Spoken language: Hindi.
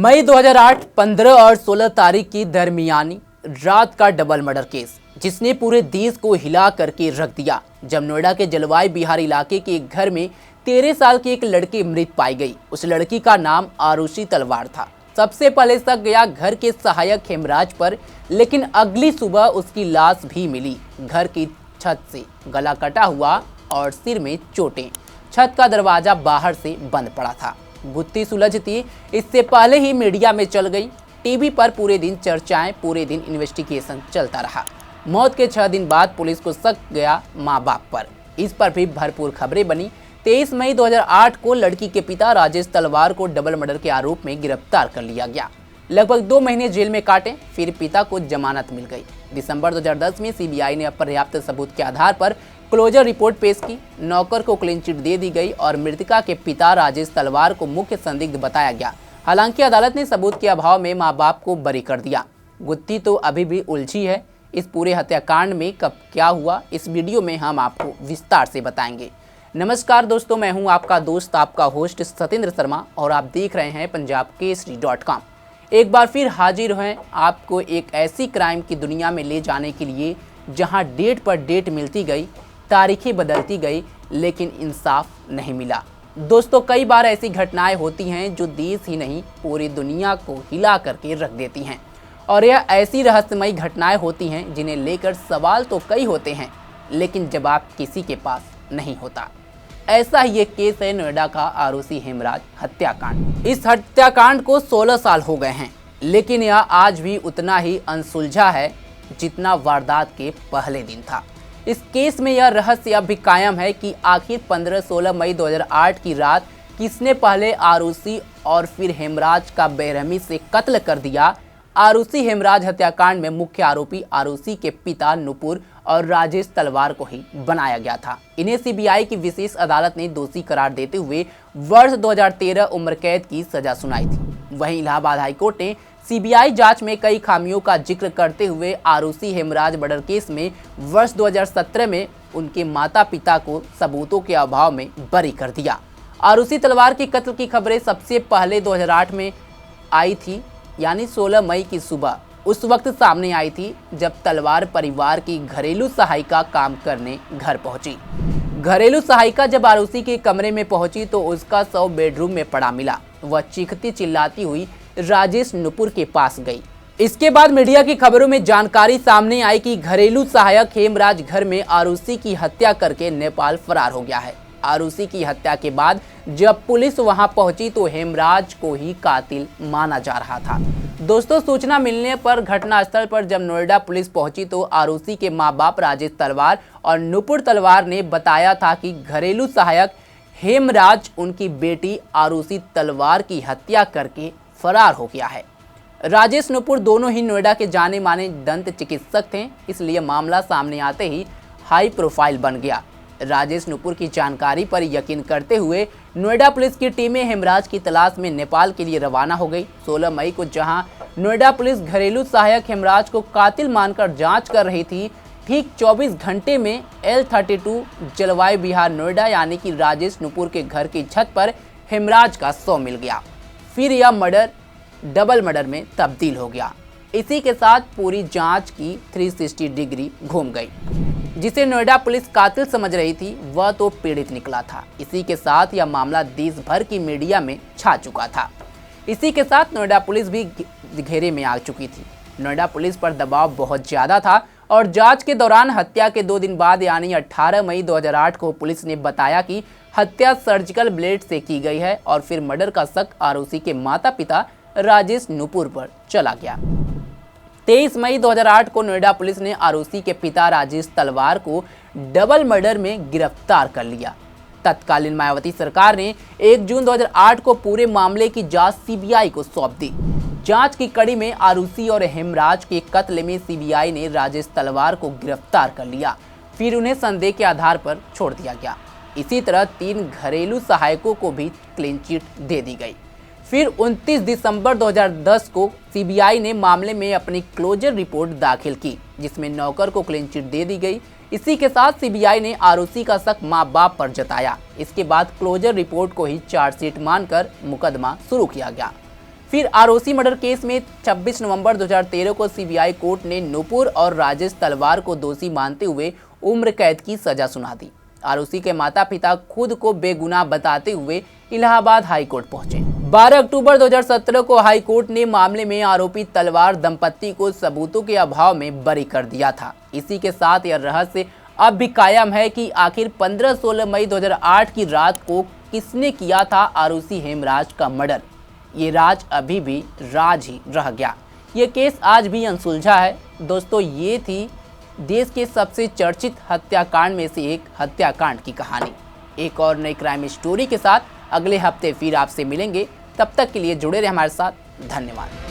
मई 2008 15 और 16 तारीख की दरमियानी रात का डबल मर्डर केस जिसने पूरे देश को हिला करके रख दिया। जब नोएडा के जलवाई बिहार इलाके के एक घर में 13 साल की एक लड़की मृत पाई गई। उस लड़की का नाम आरुषि तलवार था। सबसे पहले शक गया घर के सहायक हेमराज पर, लेकिन अगली सुबह उसकी लाश भी मिली। घर की छत से गला कटा हुआ और सिर में चोटें। छत का दरवाजा बाहर से बंद पड़ा था। गुत्थी सुलझती इससे पहले ही मीडिया में चल गई। टीवी पर पूरे दिन चर्चाएं, पूरे दिन इन्वेस्टिगेशन चलता रहा। मौत के 6 दिन बाद पुलिस को शक गया मां बाप पर। इस पर भी भरपूर खबरें बनी। 23 मई 2008 को लड़की के पिता राजेश तलवार को डबल मर्डर के आरोप में गिरफ्तार कर लिया गया। लगभग 2 महीने जेल में काटे, फिर पिता को जमानत मिल गई। दिसंबर 2010 में सीबीआई ने पर्याप्त सबूत के आधार पर क्लोजर रिपोर्ट पेश की। नौकर को क्लीन चिट दे दी गई और मृतका के पिता राजेश तलवार को मुख्य संदिग्ध बताया गया। हालांकि अदालत ने सबूत के अभाव में मां बाप को बरी कर दिया। गुत्थी तो अभी भी उलझी है। इस पूरे हत्याकांड में कब क्या हुआ, इस वीडियो में हम आपको विस्तार से बताएंगे। नमस्कार दोस्तों, मैं हूं आपका दोस्त, आपका होस्ट सतेंद्र शर्मा और आप देख रहे हैं पंजाबकेसरी.com। एक बार फिर हाजिर हैं आपको एक ऐसी क्राइम की दुनिया में ले जाने के लिए जहां डेट पर डेट मिलती गई, तारीखें बदलती गई, लेकिन इंसाफ नहीं मिला। दोस्तों, कई बार ऐसी घटनाएं होती हैं जो देश ही नहीं पूरी दुनिया को हिला करके रख देती हैं। और यह ऐसी रहस्यमयी घटनाएं होती हैं जिन्हें लेकर सवाल तो कई होते हैं, लेकिन जवाब किसी के पास नहीं होता। ऐसा ही एक केस है नोएडा का आरुषि हेमराज हत्याकांड। इस हत्याकांड को 16 साल हो गए हैं, लेकिन यह आज भी उतना ही अनसुलझा है जितना वारदात के पहले दिन था। इस केस में यह रहस्य अब भी कायम है कि आखिर 15-16 मई 2008 की रात किसने पहले आरुषि और फिर हेमराज का बेरहमी से कत्ल कर दिया। आरुषि हेमराज हत्याकांड में मुख्य आरोपी आरुषि के पिता नुपुर और राजेश तलवार को ही बनाया गया था। इन्हें सीबीआई की विशेष अदालत ने दोषी करार देते हुए वर्ष 2013 उम्र कैद की सजा सुनाई थी। वहीं इलाहाबाद हाईकोर्ट ने सीबीआई जांच में कई खामियों का जिक्र करते हुए आरुषि हेमराज मर्डर केस में वर्ष 2017 में उनके माता पिता को सबूतों के अभाव में बरी कर दिया। आरुषि तलवार के कत्ल की खबरें सबसे पहले 2008 में आई थी, यानी 16 मई की सुबह। उस वक्त सामने आई थी जब तलवार परिवार की घरेलू सहायिका काम करने घर पहुंची। घरेलू सहायिका जब आरुषि के कमरे में पहुंची तो उसका शव बेडरूम में पड़ा मिला। वह चीखती चिल्लाती हुई राजेश नुपुर के पास गई। इसके बाद मीडिया की खबरों में जानकारी सामने आई कि घरेलू सहायक हेमराज घर में आरुषि की हत्या करके नेपाल फरार हो गया है। आरुषि की हत्या के बाद जब पुलिस वहां पहुंची तो हेमराज को ही कातिल माना जा रहा था। दोस्तों, सूचना मिलने पर घटनास्थल पर जब नोएडा पुलिस पहुंची तो आरुषि के मां बाप राजेश तलवार और नुपुर तलवार ने बताया था कि घरेलू सहायक हेमराज उनकी बेटी आरुषि तलवार की हत्या करके फरार हो गया है। राजेश नुपुर दोनों ही नोएडा के जाने माने दंत चिकित्सक थे, इसलिए मामला सामने आते ही हाई प्रोफाइल बन गया। राजेश नुपुर की जानकारी पर यकीन करते हुए नोएडा पुलिस की टीमें हेमराज की तलाश में नेपाल के लिए रवाना हो गई। 16 मई को जहां नोएडा पुलिस घरेलू सहायक हेमराज को कातिल मानकर जांच कर रही थी, ठीक 24 घंटे में L32 जलवायु बिहार नोएडा यानी कि राजेश नुपुर के घर की छत पर हेमराज का शव मिल गया। फिर यह मर्डर डबल मर्डर में तब्दील हो गया। इसी के साथ पूरी जांच की 360 डिग्री घूम गई। जिसे नोएडा पुलिस कातिल समझ रही थी वह तो पीड़ित निकला था। इसी के साथ यह मामला देश भर की मीडिया में छा चुका था। इसी के साथ नोएडा पुलिस भी घेरे में आ चुकी थी। नोएडा पुलिस पर दबाव बहुत ज़्यादा था और जांच के दौरान हत्या के 2 दिन बाद यानी 18 मई 2008 को पुलिस ने बताया कि हत्या सर्जिकल ब्लेड से की गई है और फिर मर्डर का शक आरुषि के माता पिता राजेश नुपुर पर चला गया। 23 मई 2008 को नोएडा पुलिस ने आरुषि के पिता राजेश तलवार को डबल मर्डर में गिरफ्तार कर लिया। तत्कालीन मायावती सरकार ने 1 जून 2008 को पूरे मामले की जांच सीबीआई को सौंप दी। जांच की कड़ी में आरुषि और हेमराज के कत्ल में सीबीआई ने राजेश तलवार को गिरफ्तार कर लिया। फिर उन्हें संदेह के आधार पर छोड़ दिया गया। इसी तरह 3 घरेलू सहायकों को भी क्लीन चिट दे दी गई। फिर 29 दिसंबर 2010 को सीबीआई ने मामले में अपनी क्लोजर रिपोर्ट दाखिल की, जिसमें नौकर को क्लीन चिट दे दी गई। इसी के साथ सीबीआई ने आरुषि का शक मां बाप पर जताया। इसके बाद क्लोजर रिपोर्ट को ही चार्जशीट मानकर मुकदमा शुरू किया गया। फिर आरओसी मर्डर केस में 26 नवंबर 2013 को सीबीआई कोर्ट ने नुपुर और राजेश तलवार को दोषी मानते हुए उम्र कैद की सजा सुना दी। आरओसी के माता पिता खुद को बेगुनाह बताते हुए इलाहाबाद हाई कोर्ट पहुंचे। 12 अक्टूबर 2017 को हाई कोर्ट ने मामले में आरोपी तलवार दंपत्ति को सबूतों के अभाव में बरी कर दिया था। इसी के साथ यह रहस्य अब भी कायम है कि आखिर 15-16 मई 2008 की रात को किसने किया था आरओसी हेमराज का मर्डर। ये राज अभी भी राज ही रह गया। ये केस आज भी अनसुलझा है। दोस्तों, ये थी देश के सबसे चर्चित हत्याकांड में से एक हत्याकांड की कहानी। एक और नई क्राइम स्टोरी के साथ अगले हफ्ते फिर आपसे मिलेंगे। तब तक के लिए जुड़े रहे हमारे साथ। धन्यवाद।